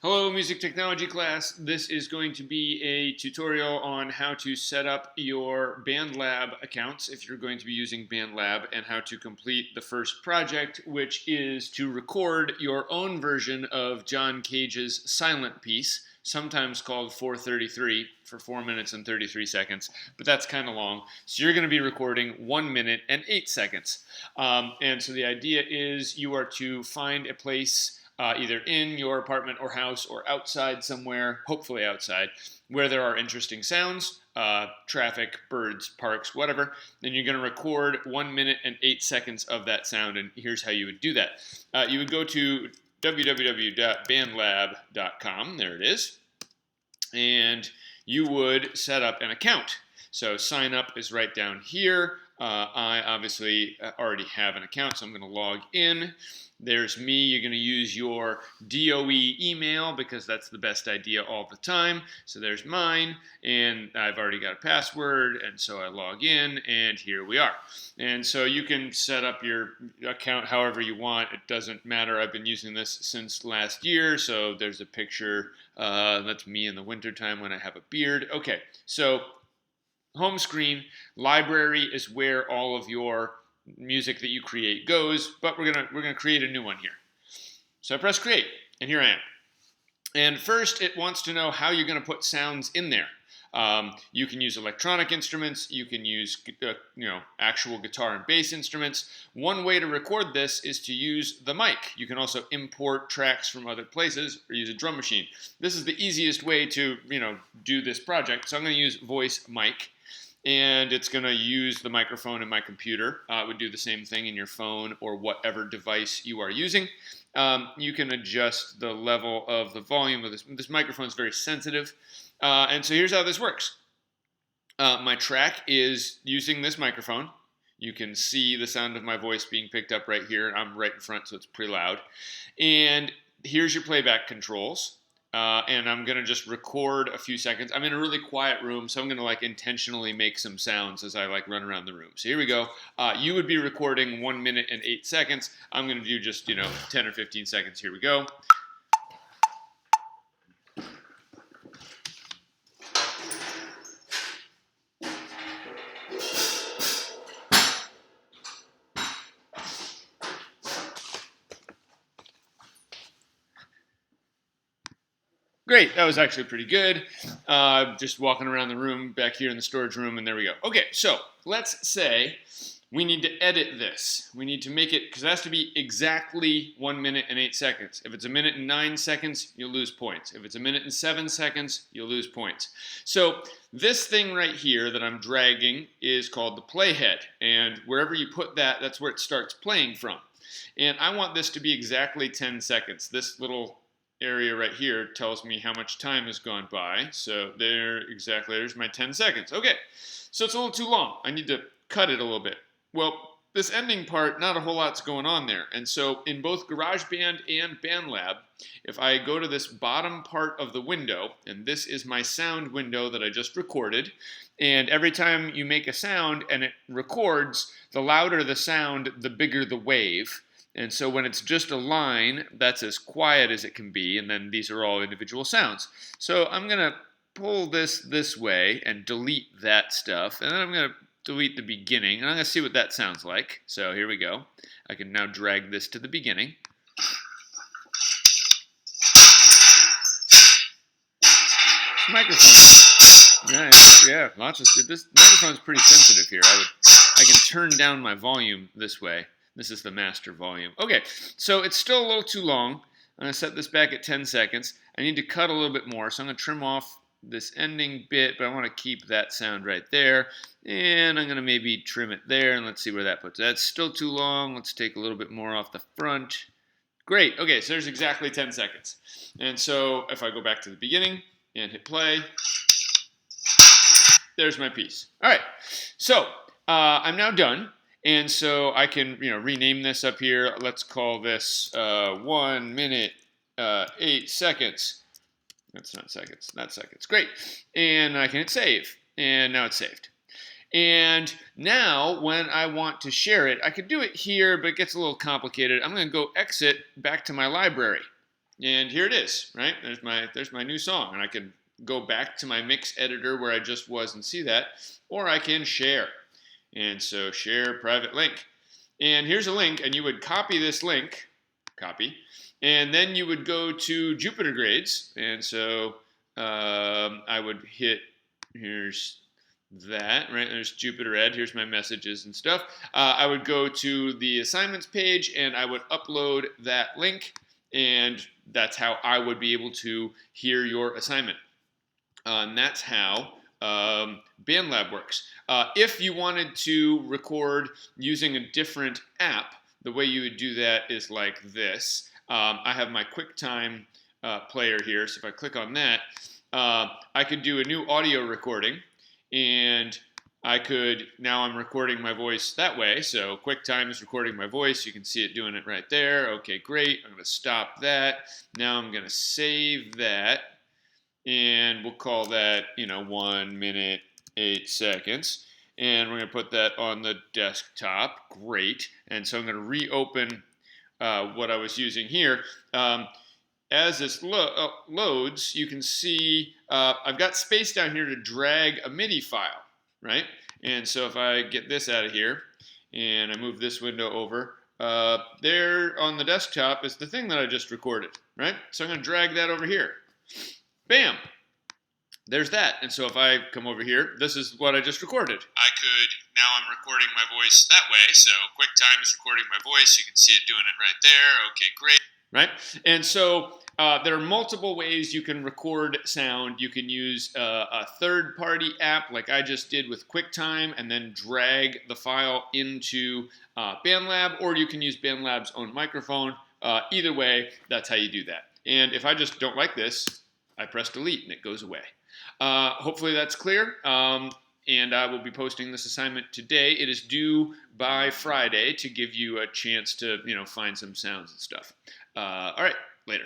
Hello, music technology class. This is going to be a tutorial on how to set up your Bandlab accounts if you're going to be using Bandlab, and how to complete the first project, which is to record your own version of John Cage's silent piece, sometimes called 433, for 4 minutes and 33 seconds, but that's kind of long. So you're going to be recording 1 minute and 8 seconds. And so the idea is you are to find a place either in your apartment or house or outside somewhere, hopefully outside, where there are interesting sounds, traffic, birds, parks, whatever. Then you're going to record 1 minute and 8 seconds of that sound, and here's how you would do that. You would go to www.bandlab.com, there it is, and you would set up an account. So sign up is right down here. I obviously already have an account, so I'm going to log in. There's me. You're going to use your DOE email because that's the best idea all the time. So there's mine, and I've already got a password, and so I log in, and here we are. And so you can set up your account however you want. It doesn't matter. I've been using this since last year, so there's a picture. That's me in the wintertime when I have a beard. Okay, so home screen, library is where all of your music that you create goes, but we're gonna create a new one here. So I press create, and here I am. And first, it wants to know how you're going to put sounds in there. You can use electronic instruments. You can use actual guitar and bass instruments. One way to record this is to use the mic. You can also import tracks from other places or use a drum machine. This is the easiest way to do this project. So I'm going to use voice mic. And it's going to use the microphone in my computer. It would do the same thing in your phone or whatever device you are using. You can adjust the level of the volume of this. This microphone is very sensitive. And so here's how this works. My track is using this microphone. You can see the sound of my voice being picked up right here. I'm right in front, so it's pretty loud. And here's your playback controls. And I'm going to just record a few seconds. I'm in a really quiet room, so I'm going to intentionally make some sounds as I run around the room. So here we go. You would be recording 1 minute and 8 seconds. I'm going to do just 10 or 15 seconds. Here we go. Great, that was actually pretty good. Just walking around the room back here in the storage room, and there we go. Okay, so let's say we need to edit this. We need to make it, because it has to be exactly 1 minute and 8 seconds. If it's 1 minute and 9 seconds, you'll lose points. If it's 1 minute and 7 seconds, you'll lose points. So this thing right here that I'm dragging is called the playhead, and wherever you put that, that's where it starts playing from. And I want this to be exactly 10 seconds. This little area right here tells me how much time has gone by. So there's my 10 seconds. Okay, so it's a little too long. I need to cut it a little bit. Well, this ending part, not a whole lot's going on there. And so in both GarageBand and Bandlab, if I go to this bottom part of the window, and this is my sound window that I just recorded, and every time you make a sound and it records, the louder the sound, the bigger the wave. And so when it's just a line, that's as quiet as it can be, and then these are all individual sounds. So I'm going to pull this way and delete that stuff, and then I'm going to delete the beginning, and I'm going to see what that sounds like. So here we go. I can now drag this to the beginning. This microphone, yeah, this microphone's pretty sensitive here. I can turn down my volume this way. This is the master volume. Okay, so it's still a little too long. I'm going to set this back at 10 seconds. I need to cut a little bit more, so I'm going to trim off this ending bit, but I want to keep that sound right there. And I'm going to maybe trim it there, and let's see where that puts it. That's still too long. Let's take a little bit more off the front. Great. Okay, so there's exactly 10 seconds. And so if I go back to the beginning and hit play, there's my piece. All right, so I'm now done. And so I can, rename this up here. Let's call this 1 minute, 8 seconds. That's not seconds, that's seconds. Great. And I can hit save. And now it's saved. And now when I want to share it, I could do it here, but it gets a little complicated. I'm going to go exit back to my library. and here it is, right? There's my new song, and I can go back to my mix editor where I just was and see that, or I can share. And so share private link. And here's a link, and you would copy this link, copy, and then you would go to Jupyter Grades. And so I would hit, here's that, right? There's Jupyter Ed. Here's my messages and stuff. I would go to the assignments page, and I would upload that link, and that's how I would be able to hear your assignment. And that's how Bandlab works. If you wanted to record using a different app, the way you would do that is like this. I have my QuickTime player here, so if I click on that, I could do a new audio recording, and I could, now I'm recording my voice that way, so QuickTime is recording my voice. You can see it doing it right there. Okay, great. I'm going to stop that. Now I'm going to save that, and we'll call that, 1 minute, 8 seconds. And we're going to put that on the desktop. Great. And so I'm going to reopen what I was using here. As this loads, you can see I've got space down here to drag a MIDI file, right? And so if I get this out of here and I move this window over, there on the desktop is the thing that I just recorded, right? So I'm going to drag that over here. Bam! There's that. And so if I come over here, this is what I just recorded. Now I'm recording my voice that way, so QuickTime is recording my voice. You can see it doing it right there. Okay, great. Right? And so there are multiple ways you can record sound. You can use a third-party app like I just did with QuickTime and then drag the file into Bandlab, or you can use Bandlab's own microphone. Either way, that's how you do that. And if I just don't like this, I press delete and it goes away. Hopefully that's clear. And I will be posting this assignment today. It is due by Friday to give you a chance to, find some sounds and stuff. All right, later.